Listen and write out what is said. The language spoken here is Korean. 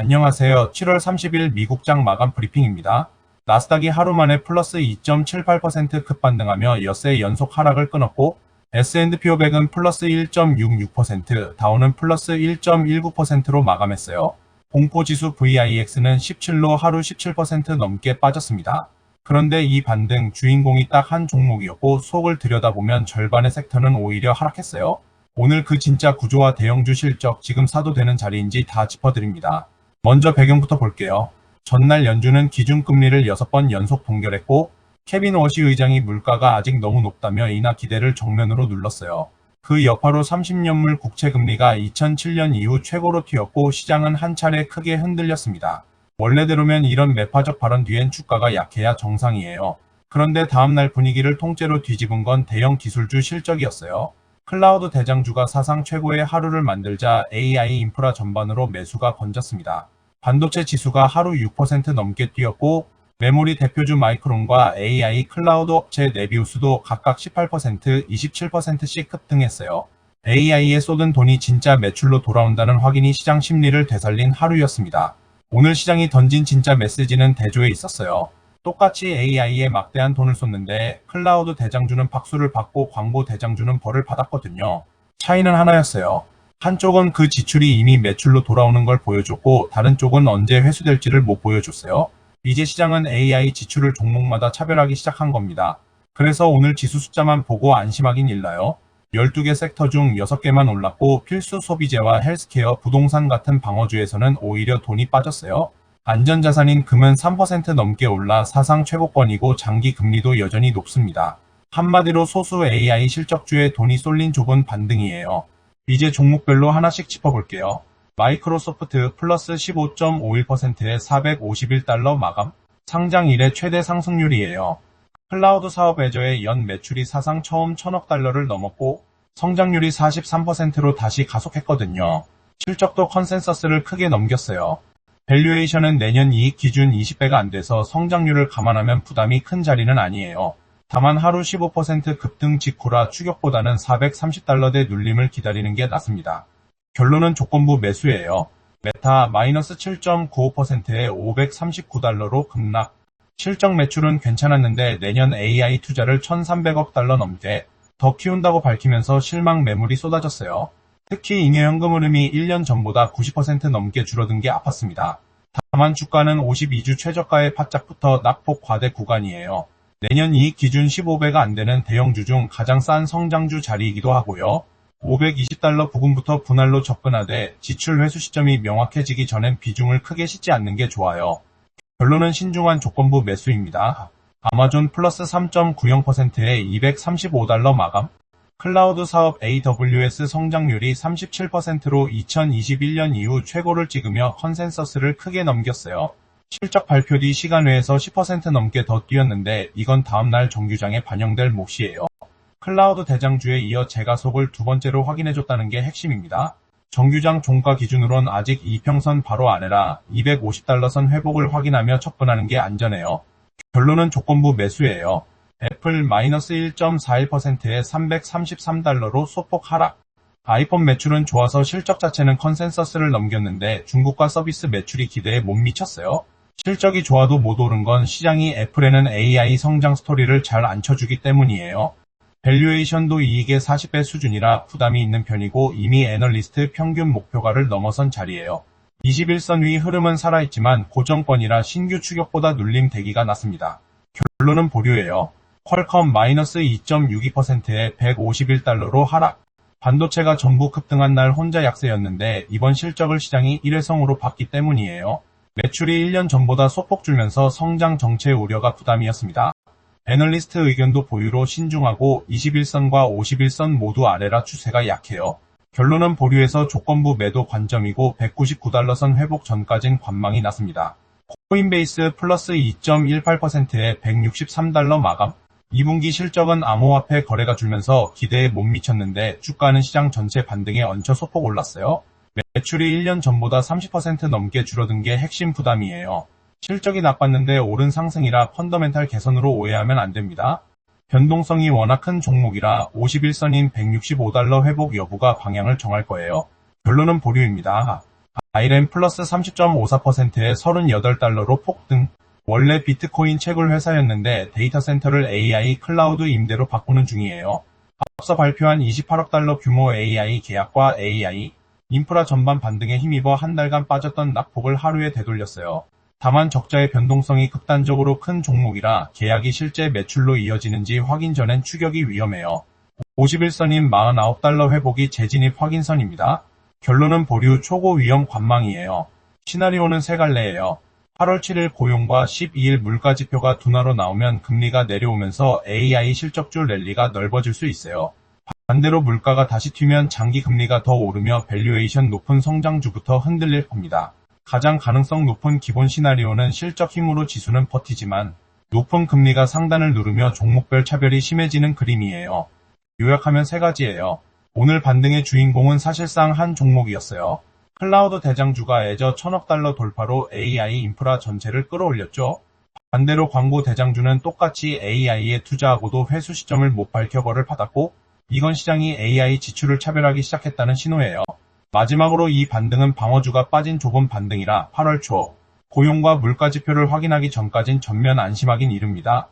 안녕하세요. 7월 30일 미국장 마감 브리핑입니다. 나스닥이 하루 만에 플러스 2.78% 급반등하며 엿새 연속 하락을 끊었고 S&P 500은 플러스 1.66%, 다우는 플러스 1.19%로 마감했어요. 공포지수 VIX는 17로 하루 17% 넘게 빠졌습니다. 그런데 이 반등 주인공이 딱 한 종목이었고 속을 들여다보면 절반의 섹터는 오히려 하락했어요. 오늘 그 진짜 구조와 대형주 실적 지금 사도 되는 자리인지 다 짚어드립니다. 먼저 배경부터 볼게요. 전날 연준은 기준금리를 6번 연속 동결했고 케빈 워시 의장이 물가가 아직 너무 높다며 인하 기대를 정면으로 눌렀어요. 그 여파로 30년물 국채금리가 2007년 이후 최고로 튀었고 시장은 한 차례 크게 흔들렸습니다. 원래대로면 이런 매파적 발언 뒤엔 주가가 약해야 정상이에요. 그런데 다음날 분위기를 통째로 뒤집은 건 대형 기술주 실적이었어요. 클라우드 대장주가 사상 최고의 하루를 만들자 AI 인프라 전반으로 매수가 번졌습니다. 반도체 지수가 하루 6% 넘게 뛰었고 메모리 대표주 마이크론과 AI 클라우드 업체 네비우스도 각각 18%, 27%씩 급등했어요. AI에 쏟은 돈이 진짜 매출로 돌아온다는 확인이 시장 심리를 되살린 하루였습니다. 오늘 시장이 던진 진짜 메시지는 대조에 있었어요. 똑같이 AI에 막대한 돈을 쏟는데 클라우드 대장주는 박수를 받고 광고 대장주는 벌을 받았거든요. 차이는 하나였어요. 한쪽은 그 지출이 이미 매출로 돌아오는 걸 보여줬고 다른 쪽은 언제 회수될지를 못 보여줬어요. 이제 시장은 AI 지출을 종목마다 차별하기 시작한 겁니다. 그래서 오늘 지수 숫자만 보고 안심하긴 일나요. 12개 섹터 중 6개만 올랐고 필수 소비재와 헬스케어, 부동산 같은 방어주에서는 오히려 돈이 빠졌어요. 안전자산인 금은 3% 넘게 올라 사상 최고권이고 장기 금리도 여전히 높습니다. 한마디로 소수 AI 실적주에 돈이 쏠린 좁은 반등이에요. 이제 종목별로 하나씩 짚어볼게요. 마이크로소프트 플러스 15.51%에 451달러 마감. 상장 이래 최대 상승률이에요. 클라우드 사업 애저의 연 매출이 사상 처음 1000억 달러를 넘었고 성장률이 43%로 다시 가속했거든요. 실적도 컨센서스를 크게 넘겼어요. 밸류에이션은 내년 이익 기준 20배가 안 돼서 성장률을 감안하면 부담이 큰 자리는 아니에요. 다만 하루 15% 급등 직후라 추격보다는 430달러대 눌림을 기다리는 게 낫습니다. 결론은 조건부 매수예요. 메타 마이너스 7.95%에 539달러로 급락. 실적 매출은 괜찮았는데 내년 AI 투자를 1300억 달러 넘게 더 키운다고 밝히면서 실망 매물이 쏟아졌어요. 특히 잉여연금 흐름이 1년 전보다 90% 넘게 줄어든 게 아팠습니다. 다만 주가는 52주 최저가의 바짝부터 낙폭 과대 구간이에요. 내년 이익 기준 15배가 안 되는 대형주 중 가장 싼 성장주 자리이기도 하고요. 520달러 부근부터 분할로 접근하되 지출 회수 시점이 명확해지기 전엔 비중을 크게 싣지 않는 게 좋아요. 결론은 신중한 조건부 매수입니다. 아마존 플러스 3.90%에 235달러 마감. 클라우드 사업 AWS 성장률이 37%로 2021년 이후 최고를 찍으며 컨센서스를 크게 넘겼어요. 실적 발표 뒤 시간 외에서 10% 넘게 더 뛰었는데 이건 다음날 정규장에 반영될 몫이에요. 클라우드 대장주에 이어 재가속을 두 번째로 확인해줬다는 게 핵심입니다. 정규장 종가 기준으론 아직 이평선 바로 아래라 250달러 선 회복을 확인하며 접근하는 게 안전해요. 결론은 조건부 매수예요. 애플 마이너스 1.41%에 333달러로 소폭 하락. 아이폰 매출은 좋아서 실적 자체는 컨센서스를 넘겼는데 중국과 서비스 매출이 기대에 못 미쳤어요. 실적이 좋아도 못 오른 건 시장이 애플에는 AI 성장 스토리를 잘 안 쳐주기 때문이에요. 밸류에이션도 이익의 40배 수준이라 부담이 있는 편이고 이미 애널리스트 평균 목표가를 넘어선 자리예요. 21선 위 흐름은 살아있지만 고정권이라 신규 추격보다 눌림 대기가 났습니다. 결론은 보류예요. 퀄컴 마이너스 2.62%에 151달러로 하락. 반도체가 전부 급등한 날 혼자 약세였는데 이번 실적을 시장이 일회성으로 봤기 때문이에요. 매출이 1년 전보다 소폭 줄면서 성장 정체 우려가 부담이었습니다. 애널리스트 의견도 보유로 신중하고 21선과 51선 모두 아래라 추세가 약해요. 결론은 보류에서 조건부 매도 관점이고 199달러 선 회복 전까진 관망이 났습니다. 코인베이스 플러스 2.18%에 163달러 마감. 2분기 실적은 암호화폐 거래가 줄면서 기대에 못 미쳤는데 주가는 시장 전체 반등에 얹혀 소폭 올랐어요. 매출이 1년 전보다 30% 넘게 줄어든 게 핵심 부담이에요. 실적이 나빴는데 오른 상승이라 펀더멘탈 개선으로 오해하면 안 됩니다. 변동성이 워낙 큰 종목이라 51선인 165달러 회복 여부가 방향을 정할 거예요. 결론은 보류입니다. 아이렌 플러스 30.54%에 38달러로 폭등. 원래 비트코인 채굴 회사였는데 데이터 센터를 AI 클라우드 임대로 바꾸는 중이에요. 앞서 발표한 28억 달러 규모 AI 계약과 AI 인프라 전반 반등에 힘입어 한 달간 빠졌던 낙폭을 하루에 되돌렸어요. 다만 적자의 변동성이 극단적으로 큰 종목이라 계약이 실제 매출로 이어지는지 확인 전엔 추격이 위험해요. 51선인 49달러 회복이 재진입 확인선입니다. 결론은 보류 초고 위험 관망이에요. 시나리오는 세 갈래예요. 8월 7일 고용과 12일 물가지표가 둔화로 나오면 금리가 내려오면서 AI 실적주 랠리가 넓어질 수 있어요. 반대로 물가가 다시 튀면 장기 금리가 더 오르며 밸류에이션 높은 성장주부터 흔들릴 겁니다. 가장 가능성 높은 기본 시나리오는 실적 힘으로 지수는 버티지만 높은 금리가 상단을 누르며 종목별 차별이 심해지는 그림이에요. 요약하면 세 가지예요. 오늘 반등의 주인공은 사실상 한 종목이었어요. 클라우드 대장주가 애저 1000억 달러 돌파로 AI 인프라 전체를 끌어올렸죠. 반대로 광고 대장주는 똑같이 AI에 투자하고도 회수 시점을 못 밝혀 벌을 받았고, 이건 시장이 AI 지출을 차별하기 시작했다는 신호예요. 마지막으로 이 반등은 방어주가 빠진 좁은 반등이라 8월 초 고용과 물가 지표를 확인하기 전까진 전면 안심하긴 이릅니다.